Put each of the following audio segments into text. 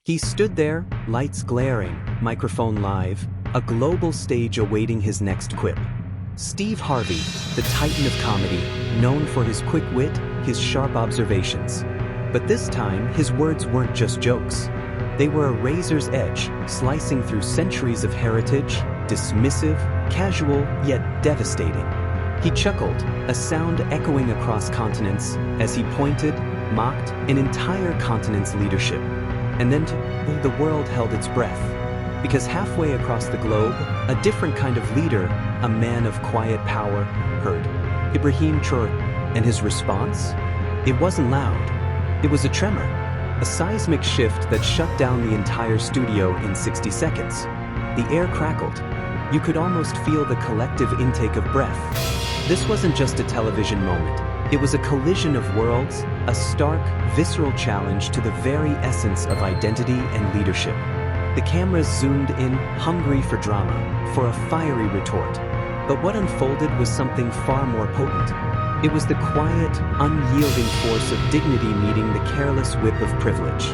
He stood there, lights glaring, microphone live, a global stage awaiting his next quip. Steve Harvey, the titan of comedy, known for his quick wit, his sharp observations. But this time, his words weren't just jokes. They were a razor's edge, slicing through centuries of heritage, dismissive, casual, yet devastating. He chuckled, a sound echoing across continents, as he pointed, mocked an entire continent's leadership. And then the world held its breath. Because halfway across the globe, a different kind of leader, a man of quiet power, heard Ibrahim Traoré. And his response? It wasn't loud. It was a tremor, a seismic shift that shut down the entire studio in 60 seconds. The air crackled. You could almost feel the collective intake of breath. This wasn't just a television moment. It was a collision of worlds, a stark, visceral challenge to the very essence of identity and leadership. The cameras zoomed in, hungry for drama, for a fiery retort. But what unfolded was something far more potent. It was the quiet, unyielding force of dignity meeting the careless whip of privilege.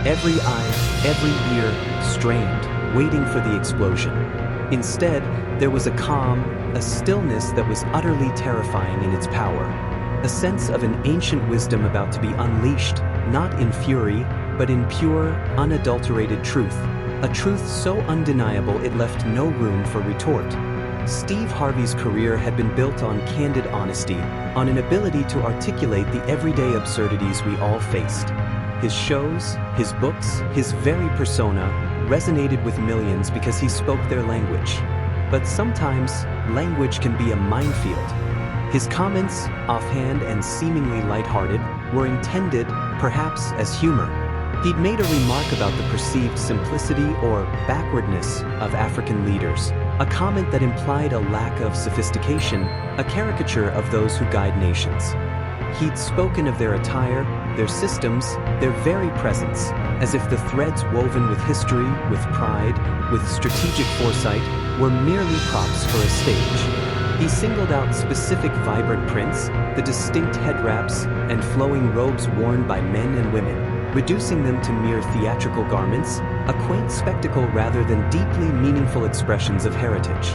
Every eye, every ear, strained, waiting for the explosion. Instead, there was a calm, a stillness that was utterly terrifying in its power. A sense of an ancient wisdom about to be unleashed, not in fury, but in pure, unadulterated truth. A truth so undeniable it left no room for retort. Steve Harvey's career had been built on candid honesty, on an ability to articulate the everyday absurdities we all faced. His shows, his books, his very persona resonated with millions because he spoke their language. But sometimes, language can be a minefield. His comments, offhand and seemingly lighthearted, were intended, perhaps, as humor. He'd made a remark about the perceived simplicity or backwardness of African leaders, a comment that implied a lack of sophistication, a caricature of those who guide nations. He'd spoken of their attire, their systems, their very presence, as if the threads woven with history, with pride, with strategic foresight, were merely props for a stage. He singled out specific vibrant prints, the distinct head wraps and flowing robes worn by men and women, reducing them to mere theatrical garments, a quaint spectacle rather than deeply meaningful expressions of heritage.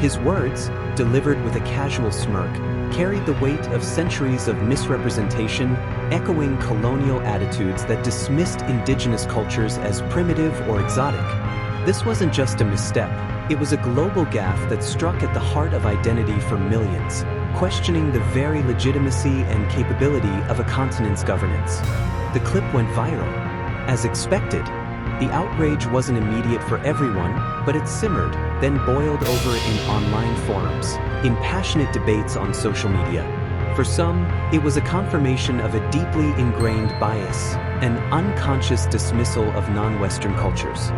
His words, delivered with a casual smirk, carried the weight of centuries of misrepresentation, echoing colonial attitudes that dismissed indigenous cultures as primitive or exotic. This wasn't just a misstep, it was a global gaffe that struck at the heart of identity for millions, questioning the very legitimacy and capability of a continent's governance. The clip went viral. As expected, the outrage wasn't immediate for everyone, but it simmered, then boiled over in online forums, in passionate debates on social media. For some, it was a confirmation of a deeply ingrained bias, an unconscious dismissal of non-Western cultures.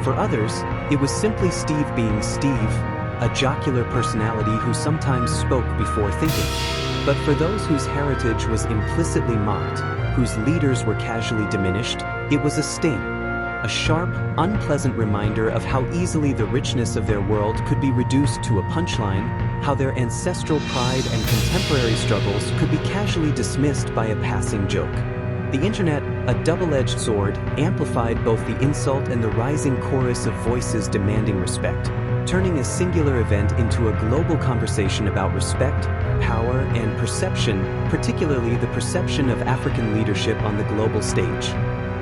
For others, it was simply Steve being Steve, a jocular personality who sometimes spoke before thinking. But for those whose heritage was implicitly mocked, whose leaders were casually diminished, it was a sting. A sharp, unpleasant reminder of how easily the richness of their world could be reduced to a punchline, how their ancestral pride and contemporary struggles could be casually dismissed by a passing joke. The internet, a double-edged sword, amplified both the insult and the rising chorus of voices demanding respect, turning a singular event into a global conversation about respect, power, and perception, particularly the perception of African leadership on the global stage.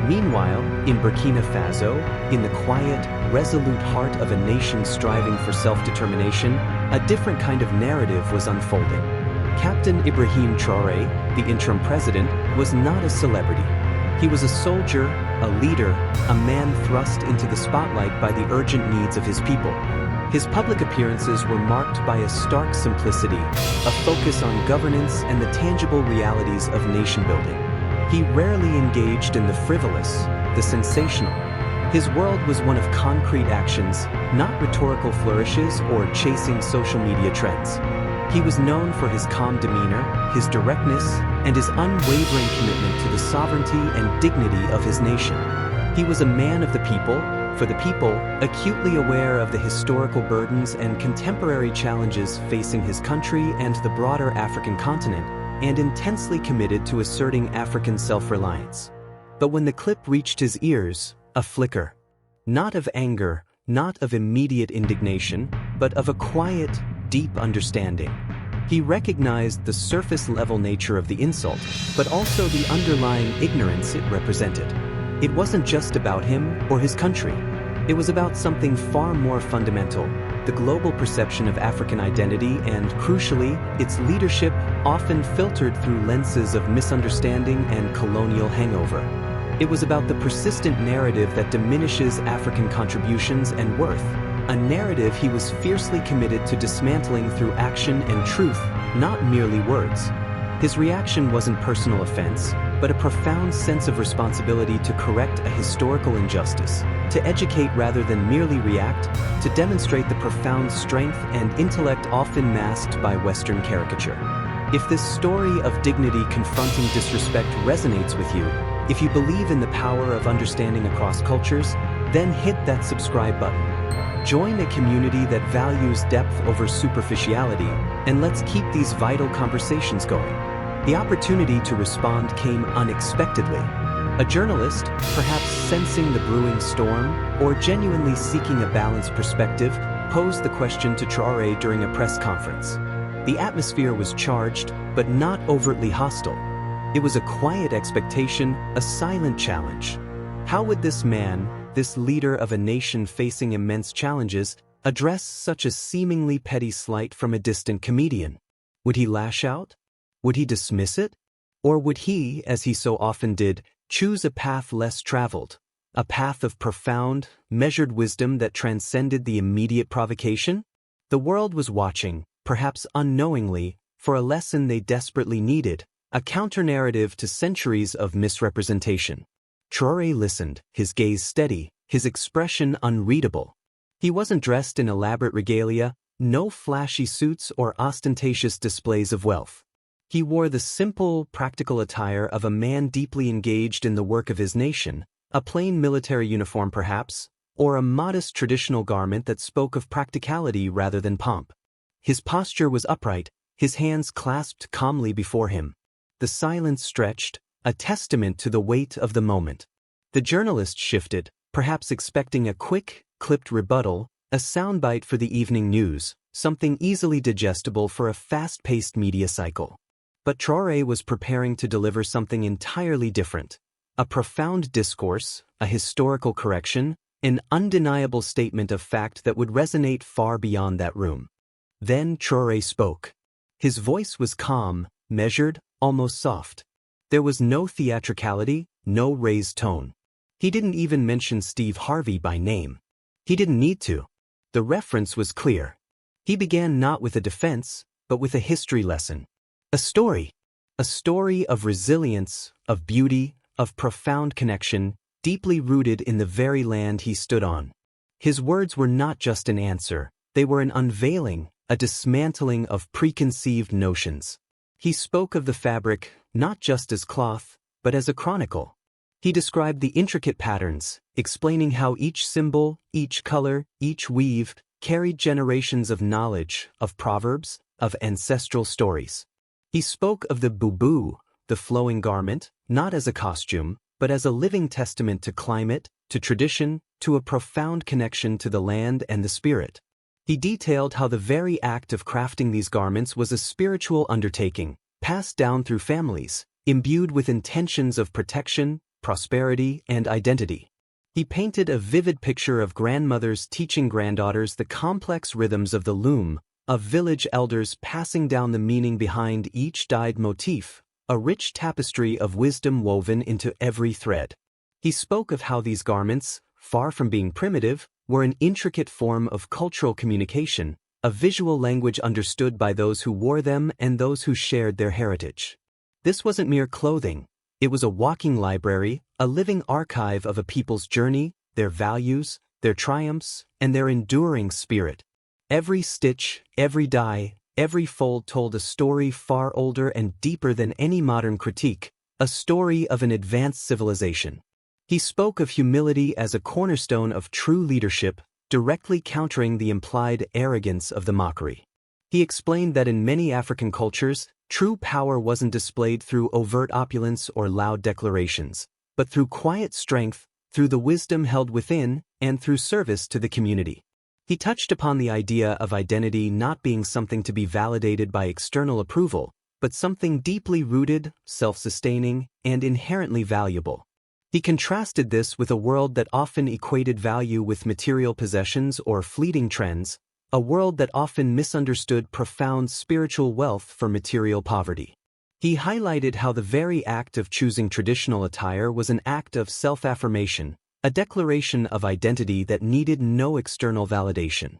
Meanwhile, in Burkina Faso, in the quiet, resolute heart of a nation striving for self-determination, a different kind of narrative was unfolding. Captain Ibrahim Traoré, the interim president, was not a celebrity. He was a soldier, a leader, a man thrust into the spotlight by the urgent needs of his people. His public appearances were marked by a stark simplicity, a focus on governance and the tangible realities of nation-building. He rarely engaged in the frivolous, the sensational. His world was one of concrete actions, not rhetorical flourishes or chasing social media trends. He was known for his calm demeanor, his directness, and his unwavering commitment to the sovereignty and dignity of his nation. He was a man of the people, for the people, acutely aware of the historical burdens and contemporary challenges facing his country and the broader African continent, and intensely committed to asserting African self-reliance. But when the clip reached his ears, A flicker. Not of anger, not of immediate indignation, but of a quiet, deep understanding. He recognized the surface-level nature of the insult, but also the underlying ignorance it represented. It wasn't just about him or his country. It was about something far more fundamental, the global perception of African identity and, crucially, its leadership, often filtered through lenses of misunderstanding and colonial hangover. It was about the persistent narrative that diminishes African contributions and worth, a narrative he was fiercely committed to dismantling through action and truth, not merely words. His reaction wasn't personal offense, but a profound sense of responsibility to correct a historical injustice, to educate rather than merely react, to demonstrate the profound strength and intellect often masked by Western caricature. If this story of dignity confronting disrespect resonates with you, if you believe in the power of understanding across cultures, then hit that subscribe button. Join a community that values depth over superficiality, and let's keep these vital conversations going. The opportunity to respond came unexpectedly. A journalist, perhaps sensing the brewing storm or genuinely seeking a balanced perspective, posed the question to Traoré during a press conference. The atmosphere was charged, but not overtly hostile. It was a quiet expectation, a silent challenge. How would this man, this leader of a nation facing immense challenges, address such a seemingly petty slight from a distant comedian? Would he lash out? Would he dismiss it? Or would he, as he so often did, choose a path less traveled, a path of profound, measured wisdom that transcended the immediate provocation? The world was watching, perhaps unknowingly, for a lesson they desperately needed, a counter-narrative to centuries of misrepresentation. Traoré listened, his gaze steady, his expression unreadable. He wasn't dressed in elaborate regalia, no flashy suits or ostentatious displays of wealth. He wore the simple, practical attire of a man deeply engaged in the work of his nation, a plain military uniform perhaps, or a modest traditional garment that spoke of practicality rather than pomp. His posture was upright, his hands clasped calmly before him. The silence stretched, a testament to the weight of the moment. The journalist shifted, perhaps expecting a quick, clipped rebuttal, a soundbite for the evening news, something easily digestible for a fast-paced media cycle. But Traoré was preparing to deliver something entirely different. A profound discourse, a historical correction, an undeniable statement of fact that would resonate far beyond that room. Then Traoré spoke. His voice was calm, measured, almost soft. There was no theatricality, no raised tone. He didn't even mention Steve Harvey by name. He didn't need to. The reference was clear. He began not with a defense, but with a history lesson. A story of resilience, of beauty, of profound connection, deeply rooted in the very land he stood on. His words were not just an answer, they were an unveiling, a dismantling of preconceived notions. He spoke of the fabric, not just as cloth, but as a chronicle. He described the intricate patterns, explaining how each symbol, each color, each weave, carried generations of knowledge, of proverbs, of ancestral stories. He spoke of the bubu, the flowing garment, not as a costume, but as a living testament to climate, to tradition, to a profound connection to the land and the spirit. He detailed how the very act of crafting these garments was a spiritual undertaking, passed down through families, imbued with intentions of protection, prosperity, and identity. He painted a vivid picture of grandmothers teaching granddaughters the complex rhythms of the loom, of village elders passing down the meaning behind each dyed motif, a rich tapestry of wisdom woven into every thread. He spoke of how these garments, far from being primitive, were an intricate form of cultural communication, a visual language understood by those who wore them and those who shared their heritage. This wasn't mere clothing. It was a walking library, a living archive of a people's journey, their values, their triumphs, and their enduring spirit. Every stitch, every dye, every fold told a story far older and deeper than any modern critique, a story of an advanced civilization. He spoke of humility as a cornerstone of true leadership, directly countering the implied arrogance of the mockery. He explained that in many African cultures, true power wasn't displayed through overt opulence or loud declarations, but through quiet strength, through the wisdom held within, and through service to the community. He touched upon the idea of identity not being something to be validated by external approval, but something deeply rooted, self-sustaining, and inherently valuable. He contrasted this with a world that often equated value with material possessions or fleeting trends, a world that often misunderstood profound spiritual wealth for material poverty. He highlighted how the very act of choosing traditional attire was an act of self-affirmation, a declaration of identity that needed no external validation.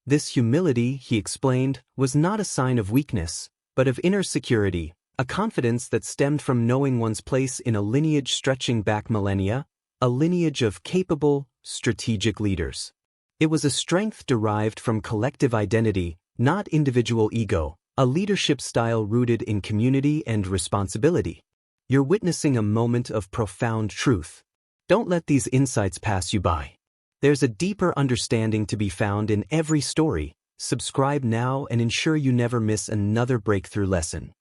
This humility, he explained, was not a sign of weakness, but of inner security, a confidence that stemmed from knowing one's place in a lineage stretching back millennia, a lineage of capable, strategic leaders. It was a strength derived from collective identity, not individual ego, a leadership style rooted in community and responsibility. You're witnessing a moment of profound truth. Don't let these insights pass you by. There's a deeper understanding to be found in every story. Subscribe now and ensure you never miss another breakthrough lesson.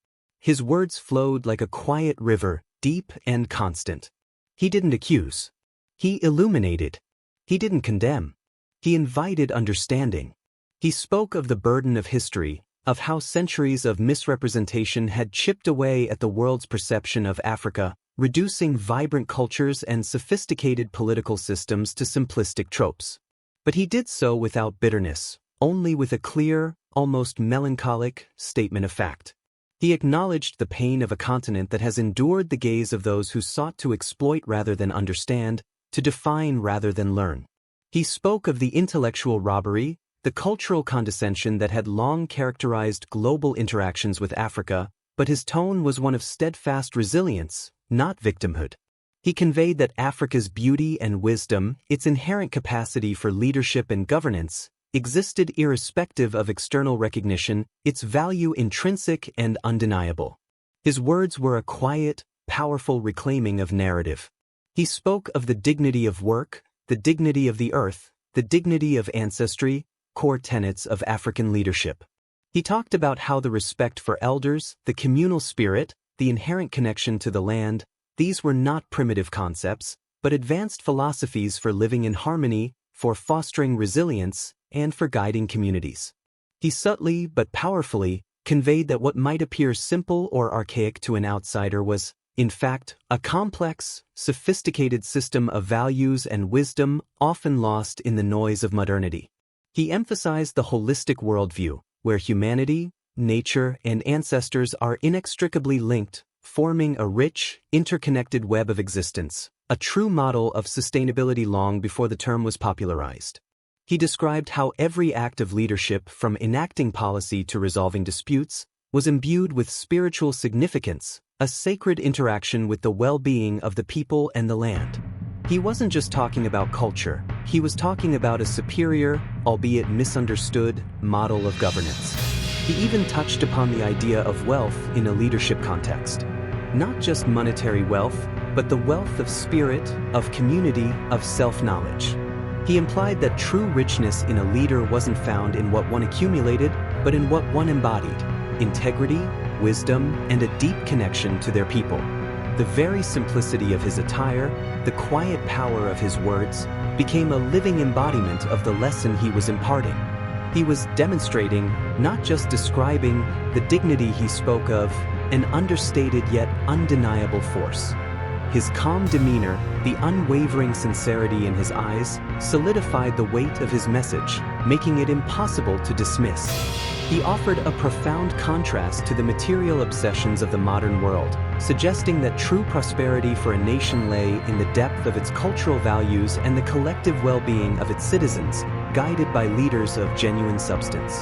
His words flowed like a quiet river, deep and constant. He didn't accuse. He illuminated. He didn't condemn. He invited understanding. He spoke of the burden of history, of how centuries of misrepresentation had chipped away at the world's perception of Africa, reducing vibrant cultures and sophisticated political systems to simplistic tropes. But he did so without bitterness, only with a clear, almost melancholic, statement of fact. He acknowledged the pain of a continent that has endured the gaze of those who sought to exploit rather than understand, to define rather than learn. He spoke of the intellectual robbery, the cultural condescension that had long characterized global interactions with Africa, but his tone was one of steadfast resilience, not victimhood. He conveyed that Africa's beauty and wisdom, its inherent capacity for leadership and governance, existed irrespective of external recognition, its value intrinsic and undeniable. His words were a quiet, powerful reclaiming of narrative. He spoke of the dignity of work, the dignity of the earth, the dignity of ancestry, core tenets of African leadership. He talked about how the respect for elders, the communal spirit, the inherent connection to the land, these were not primitive concepts, but advanced philosophies for living in harmony, for fostering resilience, and for guiding communities. He subtly but powerfully conveyed that what might appear simple or archaic to an outsider was, in fact, a complex, sophisticated system of values and wisdom often lost in the noise of modernity. He emphasized the holistic worldview, where humanity, nature, and ancestors are inextricably linked, forming a rich, interconnected web of existence, a true model of sustainability long before the term was popularized. He described how every act of leadership, from enacting policy to resolving disputes, was imbued with spiritual significance, a sacred interaction with the well-being of the people and the land. He wasn't just talking about culture, he was talking about a superior, albeit misunderstood, model of governance. He even touched upon the idea of wealth in a leadership context. Not just monetary wealth, but the wealth of spirit, of community, of self-knowledge. He implied that true richness in a leader wasn't found in what one accumulated, but in what one embodied: integrity, wisdom, and a deep connection to their people. The very simplicity of his attire, the quiet power of his words, became a living embodiment of the lesson he was imparting. He was demonstrating, not just describing, the dignity he spoke of, an understated yet undeniable force. His calm demeanor, the unwavering sincerity in his eyes, solidified the weight of his message, making it impossible to dismiss. He offered a profound contrast to the material obsessions of the modern world, suggesting that true prosperity for a nation lay in the depth of its cultural values and the collective well-being of its citizens, guided by leaders of genuine substance.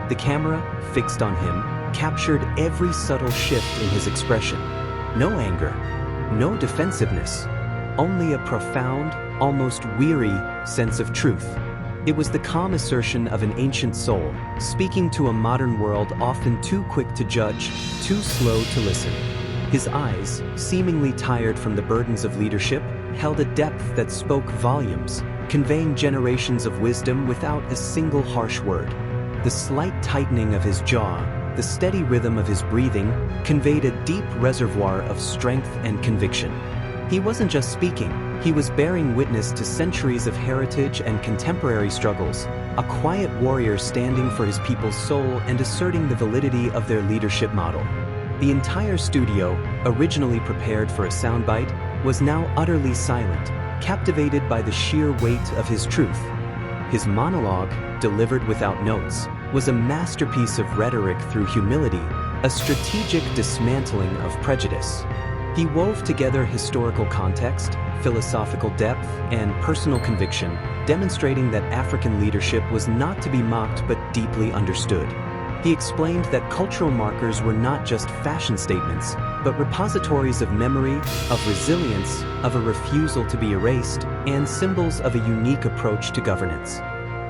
The camera, fixed on him, captured every subtle shift in his expression. No anger, no defensiveness, only a profound, almost weary sense of truth. It was the calm assertion of an ancient soul, speaking to a modern world often too quick to judge, too slow to listen. His eyes, seemingly tired from the burdens of leadership, held a depth that spoke volumes, conveying generations of wisdom without a single harsh word. The slight tightening of his jaw, the steady rhythm of his breathing, conveyed a deep reservoir of strength and conviction. He wasn't just speaking, He was bearing witness to centuries of heritage and contemporary struggles, a quiet warrior standing for his people's soul and asserting the validity of their leadership model. The entire studio, originally prepared for a soundbite, was now utterly silent, captivated by the sheer weight of his truth. His monologue, delivered without notes, was a masterpiece of rhetoric through humility, a strategic dismantling of prejudice. He wove together historical context, philosophical depth, and personal conviction, demonstrating that African leadership was not to be mocked but deeply understood. He explained that cultural markers were not just fashion statements, but repositories of memory, of resilience, of a refusal to be erased, and symbols of a unique approach to governance.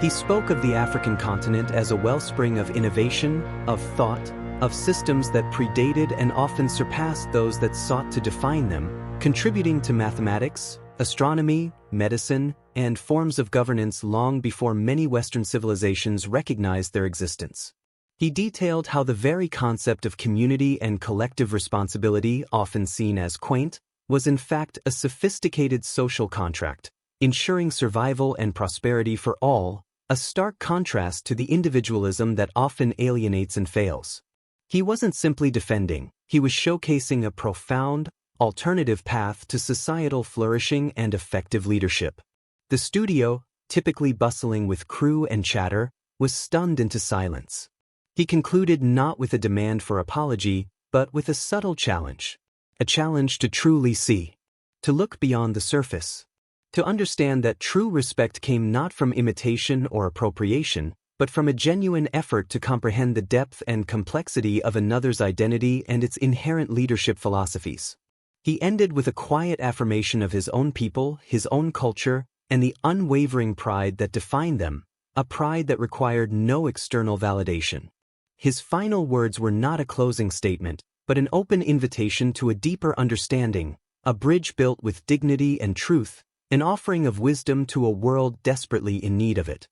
He spoke of the African continent as a wellspring of innovation, of thought, of systems that predated and often surpassed those that sought to define them, contributing to mathematics, astronomy, medicine, and forms of governance long before many Western civilizations recognized their existence. He detailed how the very concept of community and collective responsibility, often seen as quaint, was in fact a sophisticated social contract, ensuring survival and prosperity for all, a stark contrast to the individualism that often alienates and fails. He wasn't simply defending, he was showcasing a profound, alternative path to societal flourishing and effective leadership. The studio, typically bustling with crew and chatter, was stunned into silence. He concluded not with a demand for apology, but with a subtle challenge. A challenge to truly see, to look beyond the surface, to understand that true respect came not from imitation or appropriation, but from a genuine effort to comprehend the depth and complexity of another's identity and its inherent leadership philosophies. He ended with a quiet affirmation of his own people, his own culture, and the unwavering pride that defined them, a pride that required no external validation. His final words were not a closing statement, but an open invitation to a deeper understanding, a bridge built with dignity and truth, an offering of wisdom to a world desperately in need of it.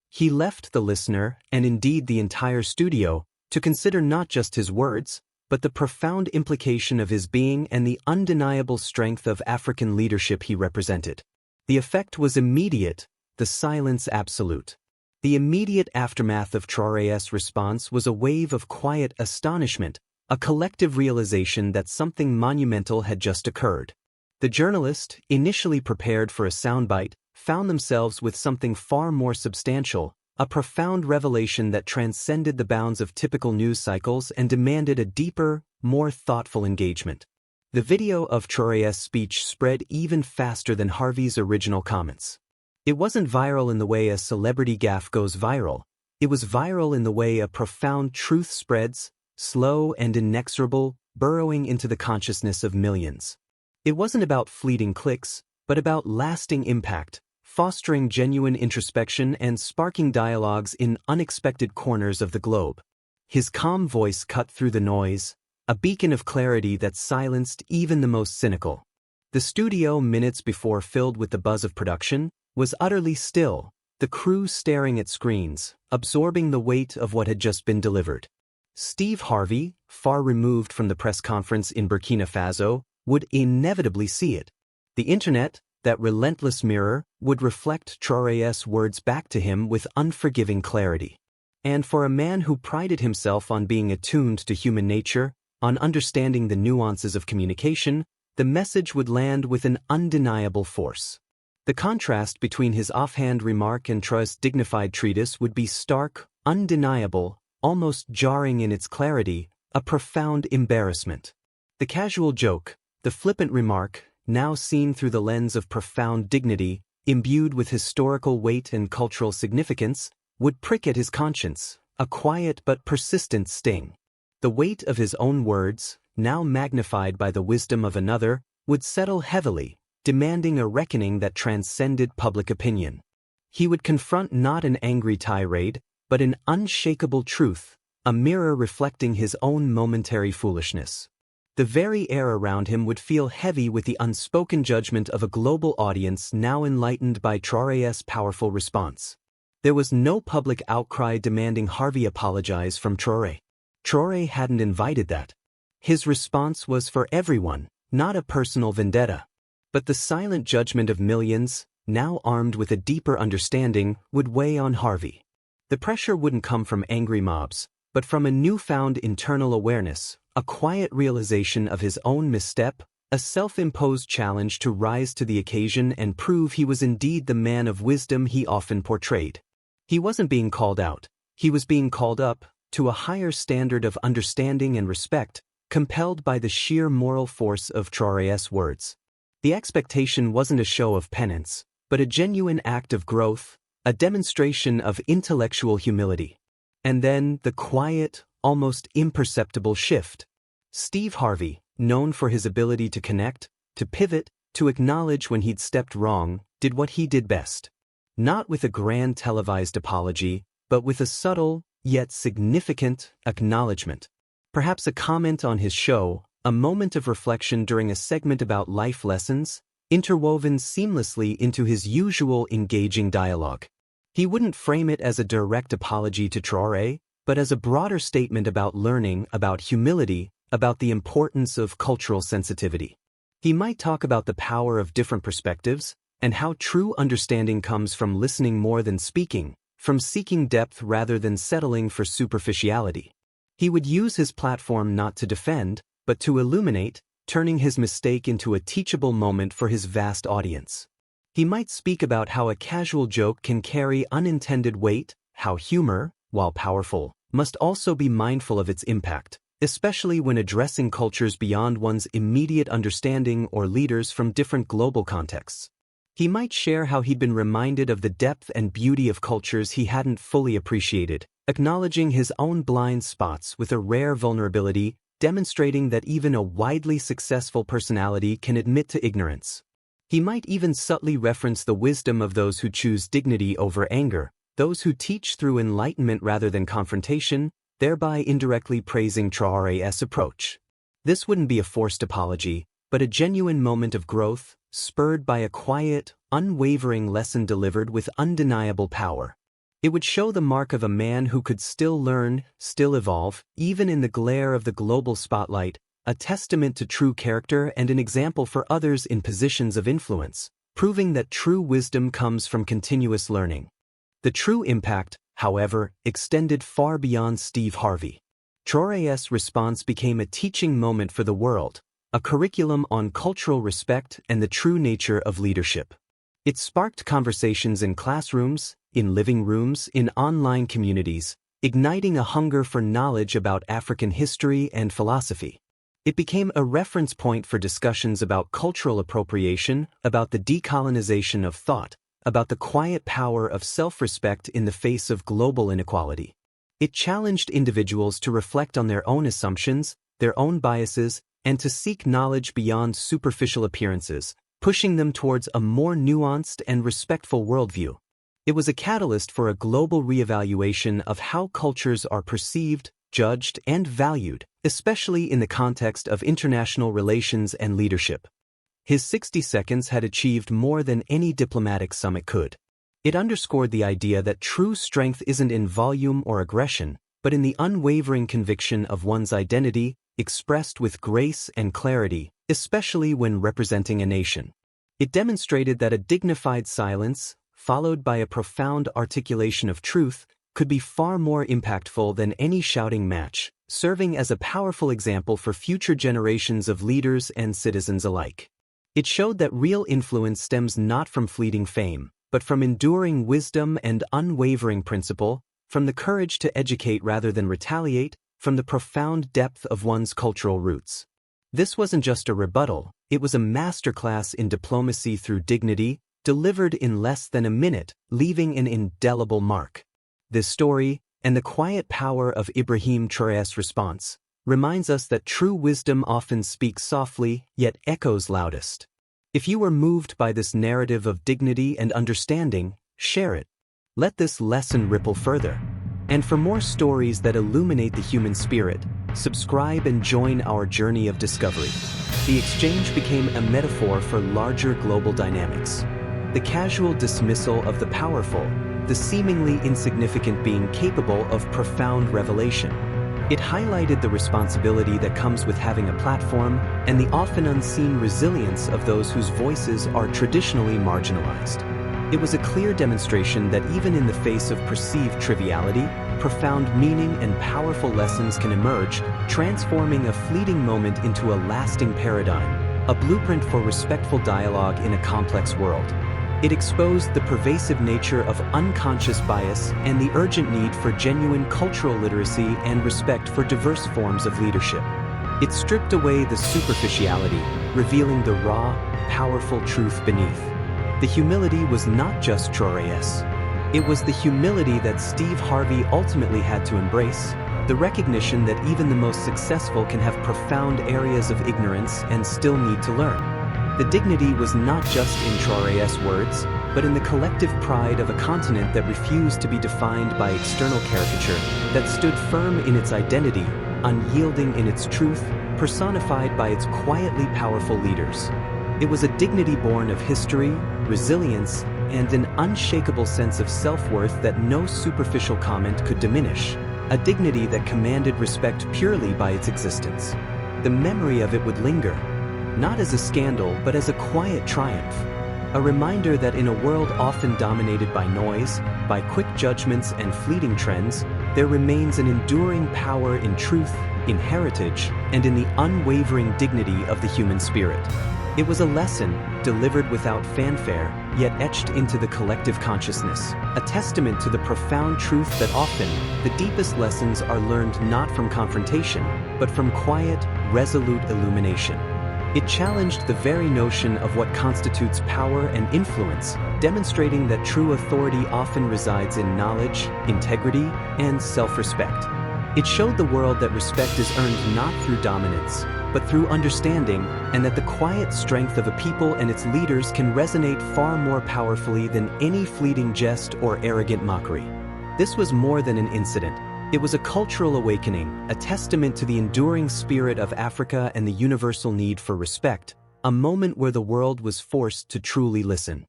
He left the listener, and indeed the entire studio, to consider not just his words, but the profound implication of his being and the undeniable strength of African leadership he represented. The effect was immediate, the silence absolute. The immediate aftermath of Traoré's response was a wave of quiet astonishment, a collective realization that something monumental had just occurred. The journalist, initially prepared for a soundbite, found themselves with something far more substantial, a profound revelation that transcended the bounds of typical news cycles and demanded a deeper, more thoughtful engagement. The video of Traoré's speech spread even faster than Harvey's original comments. It wasn't viral in the way a celebrity gaffe goes viral. It was viral in the way a profound truth spreads, slow and inexorable, burrowing into the consciousness of millions. It wasn't about fleeting clicks, but about lasting impact, fostering genuine introspection and sparking dialogues in unexpected corners of the globe. His calm voice cut through the noise, a beacon of clarity that silenced even the most cynical. The studio, minutes before filled with the buzz of production, was utterly still, the crew staring at screens, absorbing the weight of what had just been delivered. Steve Harvey, far removed from the press conference in Burkina Faso, would inevitably see it. The internet, that relentless mirror, would reflect Traoré's words back to him with unforgiving clarity. And for a man who prided himself on being attuned to human nature, on understanding the nuances of communication, the message would land with an undeniable force. The contrast between his offhand remark and Traoré's dignified treatise would be stark, undeniable, almost jarring in its clarity, a profound embarrassment. The casual joke, the flippant remark, now seen through the lens of profound dignity, imbued with historical weight and cultural significance, would prick at his conscience, a quiet but persistent sting. The weight of his own words, now magnified by the wisdom of another, would settle heavily, demanding a reckoning that transcended public opinion. He would confront not an angry tirade, but an unshakable truth, a mirror reflecting his own momentary foolishness. The very air around him would feel heavy with the unspoken judgment of a global audience now enlightened by Traoré's powerful response. There was no public outcry demanding Harvey apologize from Traoré. Traoré hadn't invited that. His response was for everyone, not a personal vendetta. But the silent judgment of millions, now armed with a deeper understanding, would weigh on Harvey. The pressure wouldn't come from angry mobs, but from a newfound internal awareness, a quiet realization of his own misstep, a self-imposed challenge to rise to the occasion and prove he was indeed the man of wisdom he often portrayed. He wasn't being called out, he was being called up, to a higher standard of understanding and respect, compelled by the sheer moral force of Traoré's words. The expectation wasn't a show of penance, but a genuine act of growth, a demonstration of intellectual humility. And then the quiet, almost imperceptible shift. Steve Harvey, known for his ability to connect, to pivot, to acknowledge when he'd stepped wrong, did what he did best. Not with a grand televised apology, but with a subtle, yet significant, acknowledgement. Perhaps a comment on his show, a moment of reflection during a segment about life lessons, interwoven seamlessly into his usual engaging dialogue. He wouldn't frame it as a direct apology to Traoré, but as a broader statement about learning, about humility, about the importance of cultural sensitivity. He might talk about the power of different perspectives, and how true understanding comes from listening more than speaking, from seeking depth rather than settling for superficiality. He would use his platform not to defend, but to illuminate, turning his mistake into a teachable moment for his vast audience. He might speak about how a casual joke can carry unintended weight, how humor, while powerful, must also be mindful of its impact, especially when addressing cultures beyond one's immediate understanding or leaders from different global contexts. He might share how he'd been reminded of the depth and beauty of cultures he hadn't fully appreciated, acknowledging his own blind spots with a rare vulnerability, demonstrating that even a widely successful personality can admit to ignorance. He might even subtly reference the wisdom of those who choose dignity over anger, those who teach through enlightenment rather than confrontation, thereby indirectly praising Traoré's approach. This wouldn't be a forced apology, but a genuine moment of growth, spurred by a quiet, unwavering lesson delivered with undeniable power. It would show the mark of a man who could still learn, still evolve, even in the glare of the global spotlight, a testament to true character and an example for others in positions of influence, proving that true wisdom comes from continuous learning. The true impact, however, extended far beyond Steve Harvey. Traoré's response became a teaching moment for the world, a curriculum on cultural respect and the true nature of leadership. It sparked conversations in classrooms, in living rooms, in online communities, igniting a hunger for knowledge about African history and philosophy. It became a reference point for discussions about cultural appropriation, about the decolonization of thought, about the quiet power of self-respect in the face of global inequality. It challenged individuals to reflect on their own assumptions, their own biases, and to seek knowledge beyond superficial appearances, pushing them towards a more nuanced and respectful worldview. It was a catalyst for a global reevaluation of how cultures are perceived, judged, and valued, especially in the context of international relations and leadership. His 60 seconds had achieved more than any diplomatic summit could. It underscored the idea that true strength isn't in volume or aggression, but in the unwavering conviction of one's identity, expressed with grace and clarity, especially when representing a nation. It demonstrated that a dignified silence, followed by a profound articulation of truth, could be far more impactful than any shouting match, serving as a powerful example for future generations of leaders and citizens alike. It showed that real influence stems not from fleeting fame, but from enduring wisdom and unwavering principle, from the courage to educate rather than retaliate, from the profound depth of one's cultural roots. This wasn't just a rebuttal, it was a masterclass in diplomacy through dignity, delivered in less than a minute, leaving an indelible mark. This story, and the quiet power of Ibrahim Traoré's response, reminds us that true wisdom often speaks softly, yet echoes loudest. If you were moved by this narrative of dignity and understanding, share it. Let this lesson ripple further. And for more stories that illuminate the human spirit, subscribe and join our journey of discovery. The exchange became a metaphor for larger global dynamics. The casual dismissal of the powerful, the seemingly insignificant being capable of profound revelation. It highlighted the responsibility that comes with having a platform and the often unseen resilience of those whose voices are traditionally marginalized. It was a clear demonstration that even in the face of perceived triviality, profound meaning and powerful lessons can emerge, transforming a fleeting moment into a lasting paradigm, a blueprint for respectful dialogue in a complex world. It exposed the pervasive nature of unconscious bias and the urgent need for genuine cultural literacy and respect for diverse forms of leadership. It stripped away the superficiality, revealing the raw, powerful truth beneath. The humility was not just Traoré's. It was the humility that Steve Harvey ultimately had to embrace, the recognition that even the most successful can have profound areas of ignorance and still need to learn. The dignity was not just in Traoré's words, but in the collective pride of a continent that refused to be defined by external caricature, that stood firm in its identity, unyielding in its truth, personified by its quietly powerful leaders. It was a dignity born of history, resilience, and an unshakable sense of self-worth that no superficial comment could diminish, a dignity that commanded respect purely by its existence. The memory of it would linger, not as a scandal but as a quiet triumph, a reminder that in a world often dominated by noise, by quick judgments and fleeting trends, there remains an enduring power in truth, in heritage, and in the unwavering dignity of the human spirit. It was a lesson, delivered without fanfare, yet etched into the collective consciousness, a testament to the profound truth that often, the deepest lessons are learned not from confrontation, but from quiet, resolute illumination. It challenged the very notion of what constitutes power and influence, demonstrating that true authority often resides in knowledge, integrity, and self-respect. It showed the world that respect is earned not through dominance, but through understanding, and that the quiet strength of a people and its leaders can resonate far more powerfully than any fleeting jest or arrogant mockery. This was more than an incident. It was a cultural awakening, a testament to the enduring spirit of Africa and the universal need for respect, a moment where the world was forced to truly listen.